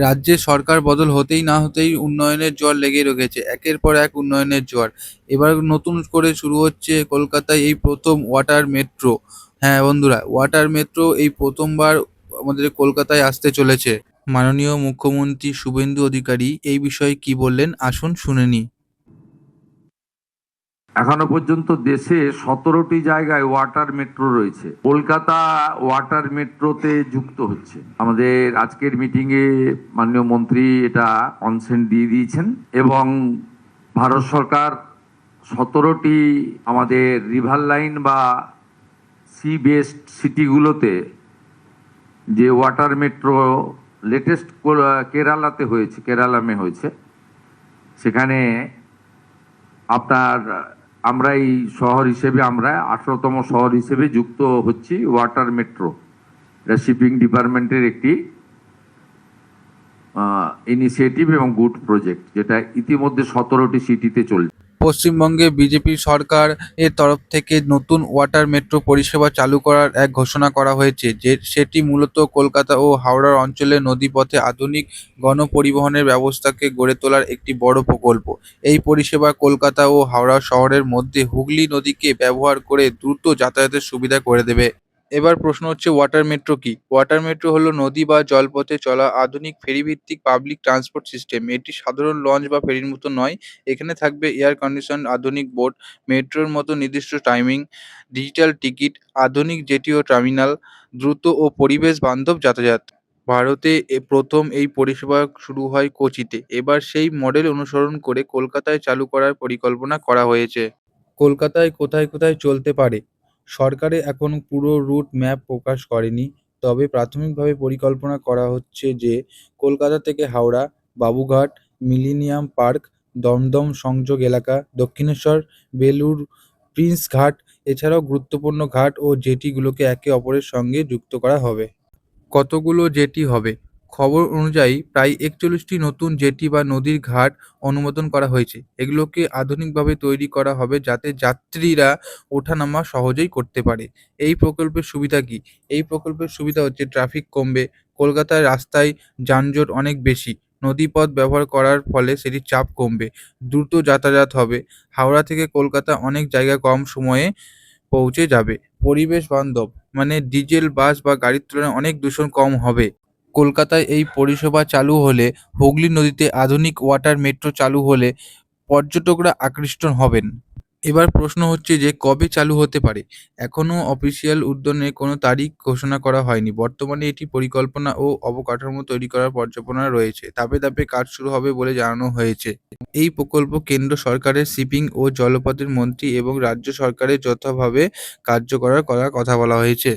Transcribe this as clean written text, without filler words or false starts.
রাজ্যে সরকার বদল হতেই না হতেই উন্নয়নের জোয়ার লেগেই রেখেছে, একের পর এক উন্নয়নের জোয়ার। এবার নতুন করে শুরু হচ্ছে কলকাতায় এই প্রথম ওয়াটার মেট্রো। হ্যাঁ বন্ধুরা, ওয়াটার মেট্রো এই প্রথমবার আমাদের কলকাতায় আসতে চলেছে। মাননীয় মুখ্যমন্ত্রী শুভেন্দু অধিকারী এই বিষয়ে কি বললেন, আসুন শুনে নিই। এখনো পর্যন্ত দেশে 17টি জায়গায় ওয়াটার মেট্রো রয়েছে। কলকাতা ওয়াটার মেট্রোতে যুক্ত হচ্ছে। আমাদের আজকের মিটিং এ মাননীয় মন্ত্রী এটা কনসেন্ট দিয়ে দিয়েছেন এবং ভারত সরকার 17টি আমাদের রিভার লাইন বা সি বেসড সিটিগুলোতে যে ওয়াটার মেট্রো লেটেস্ট কেরালাতে হয়েছে, কেরালামে হয়েছে, সেখানে আপনার আমরা এই শহর হিসেবে আমরা 18তম শহর হিসেবে যুক্ত হচ্ছি ওয়াটার মেট্রো। এটা শিপিং ডিপার্টমেন্টের একটি ইনিশিয়েটিভ এবং গুড প্রজেক্ট, যেটা ইতিমধ্যে 17টি সিটিতে চলছে। পশ্চিমবঙ্গে বিজেপি সরকার এর তরফ থেকে নতুন ওয়াটার মেট্রো পরিষেবা চালু করার এক ঘোষণা করা হয়েছে, যে সেটি মূলত কলকাতা ও হাওড়ার অঞ্চলে নদীপথে আধুনিক গণপরিবহনের ব্যবস্থাকে গড়ে তোলার একটি বড় প্রকল্প। এই পরিষেবা কলকাতা ও হাওড়া শহরের মধ্যে হুগলি নদীকে ব্যবহার করে দ্রুত যাতায়াতের সুবিধা করে দেবে। এবার প্রশ্ন হচ্ছে, ওয়াটার মেট্রো কি? ওয়াটার মেট্রো হলো নদী বা জলপথে চলা আধুনিক ফেরিভিত্তিক পাবলিক ট্রান্সপোর্ট সিস্টেম। এটি সাধারণ লঞ্চ বা ফেরির মতো নয়। এখানে থাকবে এয়ার কন্ডিশন আধুনিক বোট, মেট্রোর মতো নির্দিষ্ট টাইমিং, ডিজিটাল টিকিট, আধুনিক জেটি ও টার্মিনাল, দ্রুত ও পরিবেশ বান্ধব যাতায়াত। ভারতে প্রথম এই পরিষেবা শুরু হয় কোচিতে। এবার সেই মডেল অনুসরণ করে কলকাতায় চালু করার পরিকল্পনা করা হয়েছে। কলকাতায় কোথায় কোথায় চলতে পারে? সরকারে এখনো পুরো রুট ম্যাপ প্রকাশ করেনি, তবে প্রাথমিকভাবে পরিকল্পনা করা হচ্ছে যে কলকাতা থেকে হাওড়া, বাবুঘাট, মিলেনিয়াম পার্ক, দমদম সংযোগ এলাকা, দক্ষিণেশ্বর, বেলুড়, প্রিন্স ঘাট, এছাড়াও গুরুত্বপূর্ণ ঘাট ও জেটিগুলোকে একে অপরের সঙ্গে যুক্ত করা হবে। কতগুলো জেটি হবে? খবর অনুযায়ী প্রায় ৪১টি নতুন জেটি বা নদীর ঘাট অনুমোদন করা হয়েছে। এগুলোকে আধুনিকভাবে তৈরি করা হবে যাতে যাত্রীরা ওঠানামা সহজেই করতে পারে। এই প্রকল্পের সুবিধা কি? এই প্রকল্পের সুবিধা হচ্ছে ট্রাফিক কমবে। কলকাতার রাস্তায় যানজট অনেক বেশি। নদীপথ ব্যবহার করার ফলে সেটির চাপ কমবে। দ্রুত যাতায়াত হবে। হাওড়া থেকে কলকাতা অনেক জায়গা কম সময়ে পৌঁছে যাবে। পরিবেশ বান্ধব, মানে ডিজেল বাস বা গাড়ির তুলনায় অনেক দূষণ কম হবে। কলকাতায় এই পরিষেবা চালু হলে, হুগলি নদীতে আধুনিক ওয়াটার মেট্রো চালু হলে পর্যটকরা আকৃষ্ট হবেন। এবার প্রশ্ন হচ্ছে যে কবে চালু হতে পারে? এখনো অফিসিয়াল উদ্যোগে কোনো তারিখ ঘোষণা করা হয়নি। বর্তমানে এটি পরিকল্পনা ও অবকাঠামো তৈরি করার পরিকল্পনা রয়েছে। ধাপে ধাপে কাজ শুরু হবে বলে জানানো হয়েছে। এই প্রকল্প কেন্দ্র সরকারের শিপিং ও জলপথের মন্ত্রী এবং রাজ্য সরকারের যৌথভাবে কার্য করার কথা বলা হয়েছে।